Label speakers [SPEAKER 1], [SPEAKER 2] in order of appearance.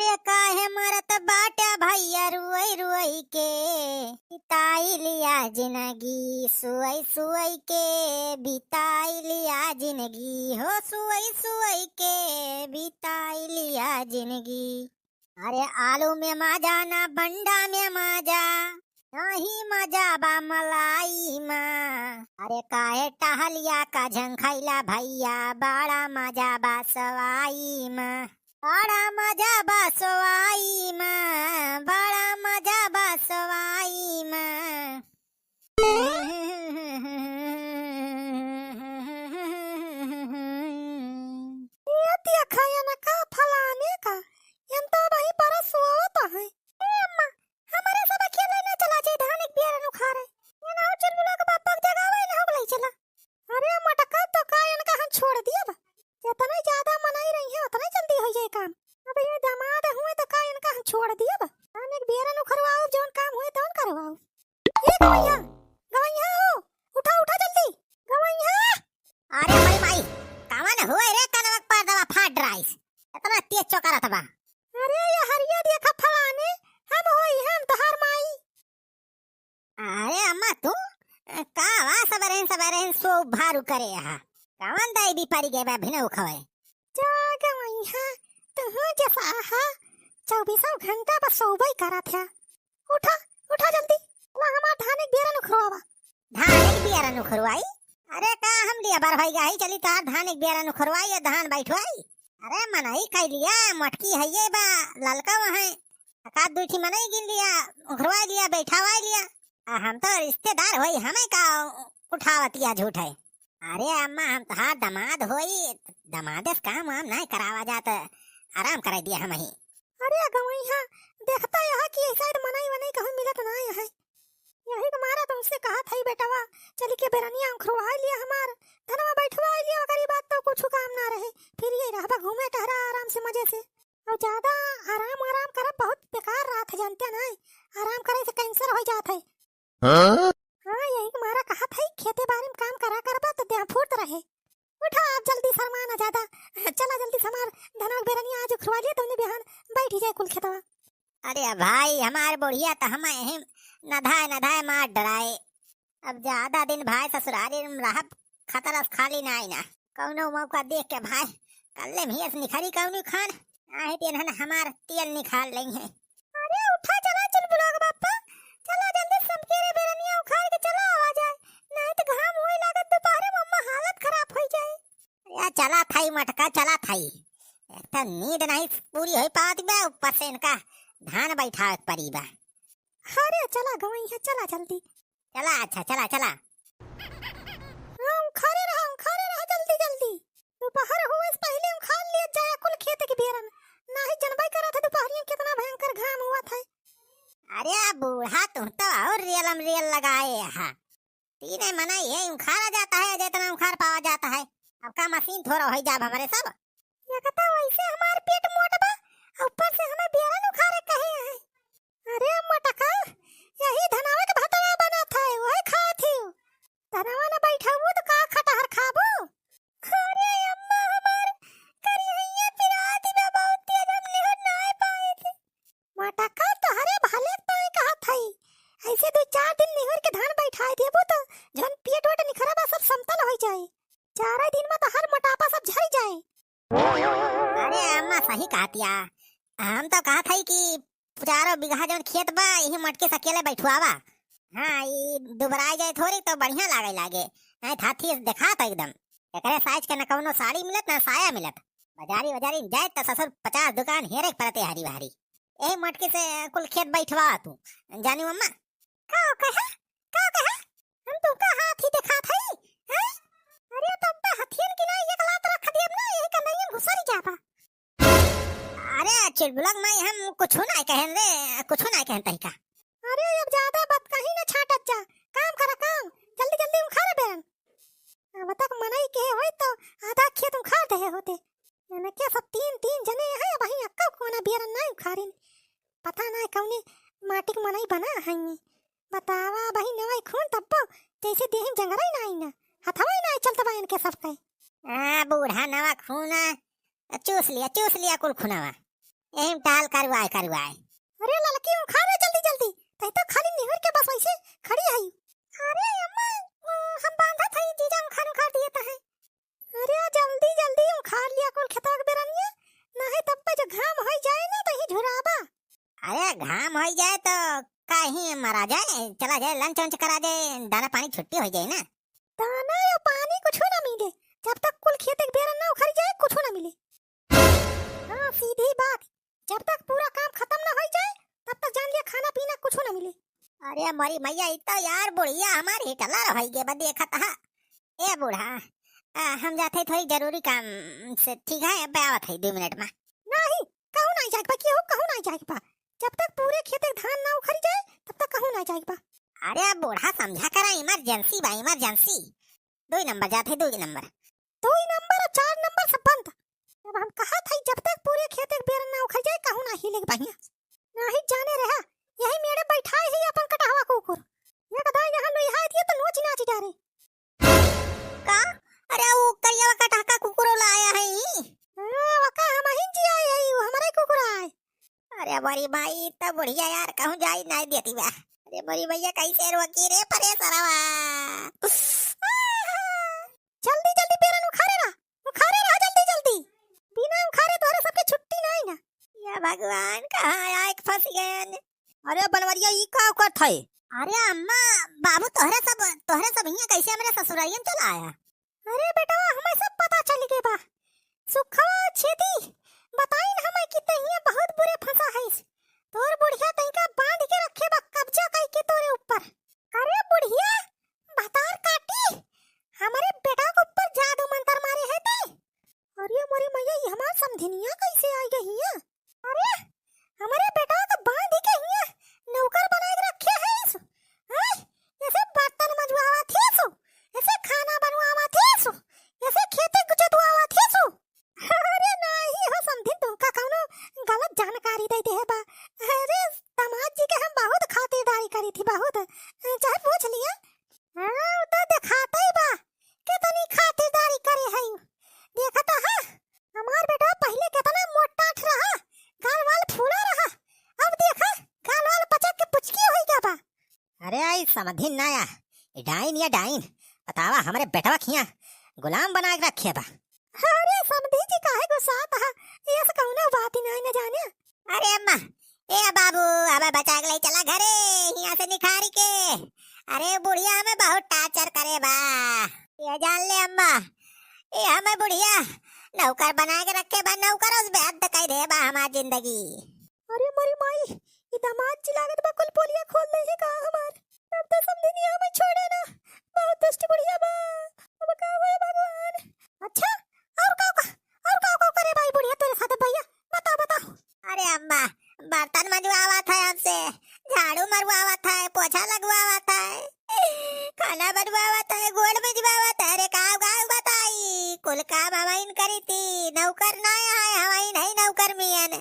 [SPEAKER 1] अरे काहे मरत बाटा भैया रुई रुई के बिताई लिया जिंदगी सुई सुई के बिताई लिया जिंदगी हो सुई सुई के बिताई लिया जिंदगी। अरे आलू में मजा ना बंडा में मजा नहीं मजा बा मलाई माँ। अरे काहे टहलिया का झंखैला भैया बड़ा मजा बा सवाई माँ। बड़ा मजा बा सवाई माँ बड़ा मजा बा सवाई माँ।
[SPEAKER 2] ये खाया ना का फलाने का यंतो वही परस होता है। ए अम्मा हमारे सब खेले ना चला जे धान एक बियार नु खा रहे ये ना चुलबुला के बापक जगावे ना हो गई चला। अरे मटका तो कायन का हम छोड़ दिया बा जितना ज्यादा मनाई रही है उतना जल्दी हो जाए काम। अब ये दामाद हुए तो कायन का हम छोड़ दिया बा धान एक बियार नु करवाओ जोन काम हुए तोन करवाओ। ए गवैया गवैया हो उठा उठा जल्दी गवैया।
[SPEAKER 1] अरे भाई भाई कावन होए रे कनवक पर दवा फाट राइस इतना तेज चौका था बा।
[SPEAKER 2] अरे ये हरिया देखा फलाने हम होई हम तोहार माई।
[SPEAKER 1] अरे अम्मा तू का वा सबरेन सो भारू करे यहाँ कावन दाई भी परी गए बा भिनौ खवे।
[SPEAKER 2] जा गवैया तू जैसा हा 24 घंटा बस सोबई करा था। उठा उठा जल्दी ला हमार धान एक बेरा नुखरवा
[SPEAKER 1] धान एक बियारा नु खरवाई। अरे का हम लिया बार भाई गाई चली तार धान एक बियारा नु खरवाई या धान बैठवाई। अरे मनाई कह लिया मटकी है ये बा ललका वहाँ एकाध दूठी मनाई गिन लिया उखरवा लिया बैठावा लिया। हम तो रिश्तेदार होई हमें का उठावतिया झूठ है। अरे अम्मा हम तो दमाद होई दमादस काम हम नहीं करावा जात आराम कराई दिया हम ही।
[SPEAKER 2] अरे गवैया देखता यहाँ कि शायद मनाई वनाई कहूँ मिलत ना है यही तुम्हारा तुमसे कहा था बेटावा चली के बेरनिया उखरवा लिया हमार धनवा बैठवा लिया अगर ये बात तो कुछ काम ना रहे फिर ये रहबा घूमे टहरा आराम से मजे से और ज्यादा आराम आराम करा बहुत बेकार रात है जानते ना आराम करे से कैंसर हो जाता है। हाँ यही तुम्हारा कहा था खेते बारी में काम करा करबा तो देह फूट रहे। उठा आप जल्दी फरमाना ज्यादा चला जल्दी समार धनवा बेरनिया आज उखरवा लिया तुमने बिहान बैठ ही जाए कुल खेतवा।
[SPEAKER 1] अरे भाई हमारे बुढ़िया तो हमें नधाए मार डराए। अब ज्यादा दिन भाई ससुरारी में रह खतरस खाली ना आई ना कौनो मौका देख के भाई कल्ले भैंस निखरी कौनो खान आए तेन हमार तेल निकाल लेंगे।
[SPEAKER 2] अरे उठा चला चल बुलाग बापा चला जल्दी समकेरे बेरनिया उखाड़ के चला आ जाए नहीं तो घाम होए लागत दोपहर में अम्मा हालत खराब हो जाए।
[SPEAKER 1] या चला थाई मटका चला थाई एक तो नींद नहीं पूरी हो पाती बा ऊपर से इनका धान बैठा परी बा।
[SPEAKER 2] अरे चला गवैया चला जल्दी
[SPEAKER 1] चला अच्छा चला चला
[SPEAKER 2] खड़े रहा जल्दी जल्दी दोपहर हुए से पहले हम खा लिए जाए कुल खेत के बेरन ना ही जनबाई करा था दोपहरिया कितना भयंकर घाम हुआ था।
[SPEAKER 1] अरे बूढ़ा तुम तो और रियल लगाए यहाँ तीने मना ये उखाड़ा जाता है जितना उखाड़ पावा जाता है अब का मशीन थोड़ा हो जाब हमारे सब।
[SPEAKER 2] ये कहता वैसे हमार पेट मोट बा ऊपर से हमें बेरन उखाड़े कहे हैं। अरे मटका यही धनावा के भतवा बना था वही खा थी धनावा ना बैठा वो तो का खटहर खाबो। अरे अम्मा हमार करिया पिराती में बहुत तेज हम निहर ना पाए थे मटका तो हरे भले पाए कहा था ऐसे 2-4 दिन निहर के धान बैठा देबो तो जन पेट वट निखरा बा सब समतल हो जाए 4 दिन में तो हर मोटापा सब झड़ जाए।
[SPEAKER 1] अरे अम्मा सही कहतिया हम तो कहा था कि 4 बीघा जो खेत बा यही मटके से अकेले बैठुआवा। हाँ ये दुबराई जाए थोड़ी तो बढ़िया लागे नहीं था थी देखा था एकदम एकरे साइज के न कौनो साड़ी मिलत ना साया मिलत बाजारी जाए तो ससुर 50 दुकान हेरे पड़ते हरी भारी यही मटके से कुल खेत बैठवा तू जानी मम्मा
[SPEAKER 2] का कहा हम तुमका हाथी देखा था हैं। अरे तब तो हथियन की ना एक लात रख दिए ना यही कन्हैया घुसरी जाता।
[SPEAKER 1] अरे चिड़बुलक मैं हम कुछ ना कहन तही का।
[SPEAKER 2] अरे अब ज्यादा बात कहीं ना छाटत जा काम करा काम जल्दी जल्दी उखाड़ बेरन अब तक मनाई के होई तो आधा खेत उखाड़ दे होते यानी क्या सब तीन जने है वही अक्का कोना बेरन नहीं उखाड़िन पता ना कौने माटी के मनाई बना है बतावा भाई नवाई खून तब जैसे देह जंगराई नहीं ना हथवाई नहीं चलता बा इनके सब कहे
[SPEAKER 1] बूढ़ा नवा खून चूस लिया कुल खुनावा एम टाल करवाए।
[SPEAKER 2] अरे लड़की खा रे जल्दी जल्दी, तई तो खाली निहर के बस ऐसे खड़ी है। अरे अम्मा हम बांधा था जीजा खा दिए ता है। अरे जल्दी जल्दी खा लिया कुल खेतवा के बेरनिया, नहीं तब पे जो घाम हो जाए ना तो ही झुराबा।
[SPEAKER 1] अरे घाम हो जाए तो कहीं मरा जाए, चला जाए लंच वंच करा जाए, दाना पानी छुट्टी हो जाए ना।
[SPEAKER 2] दाना या पानी कुछ ना मिले जब तक कुल खेत के बेरन ना उखड़ जाए, कुछ ना मिले। हाँ सीधी बात, जब तक पूरा काम खत्म ना हो जाए तब तक जान लिया खाना पीना कुछ ना मिले।
[SPEAKER 1] अरे मरी मैया इतना यार बुढ़िया हमारी हिटला रही गे बदे खता। ए बूढ़ा हम जाते थोड़ी जरूरी काम से, ठीक है अब आवत है 2 मिनट में।
[SPEAKER 2] नहीं कहूं ना जाए बा, केहू कहूं ना जाए बा, जब तक पूरे खेत के धान ना उखड़ जाए तब तक कहूं ना जाए बा।
[SPEAKER 1] अरे बूढ़ा समझा करा, इमरजेंसी बा इमरजेंसी। 2 नंबर जाते 2 नंबर।
[SPEAKER 2] 2 नंबर और 4 नंबर सब बंद। अब हम कहा था जब तक पूरे खेत के बेरन ना उखड़ जाए कहूं ना हिले बढ़िया, नहीं जाने रहा यही मेरे बैठाए ही अपन कटहवा कुकुर, ये कदा यहां लोहा दिए तो नोच नाच जा रे।
[SPEAKER 1] का अरे वो करिया का टाका कुकुर लाया है
[SPEAKER 2] वका हम ही जी आए है, वो हमारे कुकुर आए।
[SPEAKER 1] अरे बड़ी भाई इतना बढ़िया यार कहूं जाई नहीं देती बा। अरे बड़ी भैया कैसे रोकी रे परे सरवा।
[SPEAKER 2] जल्दी जल्दी बेरन उखारे रहा जल्दी जल्दी, बिना उखारे तोहरे सबके छुट्टी नहीं ना।
[SPEAKER 1] या भगवान कहाँ आए फंस गए।
[SPEAKER 2] अरे बनवरिया ई का करत है।
[SPEAKER 1] अरे अम्मा बाबू तोहरे सब यहाँ कैसे हमारे ससुरालियन चला आया।
[SPEAKER 2] अरे बेटा हमें सब पता चल गए बा, सुखवा छेदी बताई न हमें कि तहिया बहुत बुरे फंसा है। तोर बुढ़िया तइका बांध के रखे बा, कब्जा कई के तोरे ऊपर। अरे बुढ़िया बतार काटी हमारे बेटा के ऊपर जादू मंत्र मारे है ते। अरे मोरी मैया ये हमार समधिनिया कैसे आ गई है। अरे हमारे बेटा को बांध के हिया नौकर बना के रखे है इस, ऐसे बर्तन मजवावा थे सो, ऐसे खाना बनवावा थे सो, ऐसे खेते गुजदवावा थे सो। अरे नहीं हो समझी तुम का कौनो गलत जानकारी दे दे बा। अरे दामाद जी के हम बहुत खातिरदारी करी थी, बहुत चाहे पूछ लिया। हां तो दिखाता ही बा कितनी खातिरदारी करे है। देखा तो हां हमार बेटा पहले कितना मोटा रहा, गाल वाल फूला रहा, अब देखा गाल वाल पचक के पुचकी हो गया बा।
[SPEAKER 1] अरे आई समझी ना या डाइन या डाइन बतावा हमारे बेटवा खिया गुलाम बना के रखे बा।
[SPEAKER 2] अरे समझी जी काहे गुस्सा था, ये से कौनो बात ही नहीं न जाने।
[SPEAKER 1] अरे अम्मा ए बाबू अब बचा के ले चला घरे यहाँ से निखारी के। अरे बुढ़िया हमें बहुत टार्चर करे बा, ये जान ले अम्मा, ये हमें बुढ़िया नौकर बना के रखे बा, नौकर उस बेहद कह दे बा हमारी जिंदगी।
[SPEAKER 2] अरे मोरी माई ये दामाद जी लागत बा कुल पोलिया खोल दे है का हमार, अब तो समझी नहीं हमें छोड़े ना, बहुत दुष्ट बुढ़िया बा, अब का होए भगवान। अच्छा और का करे भाई बुढ़िया तेरे साथ भैया, बताओ।
[SPEAKER 1] अरे अम्मा बर्तन मजवावा था हमसे, झाड़ू मरवावा था, पोछा लगवावा था, खाना बनवावा था, गोड़ भिजवावा था, अरे काम बताई कुल काम हमाइन करी थी, नौकर ना आए हमाइन है नौकर मियन।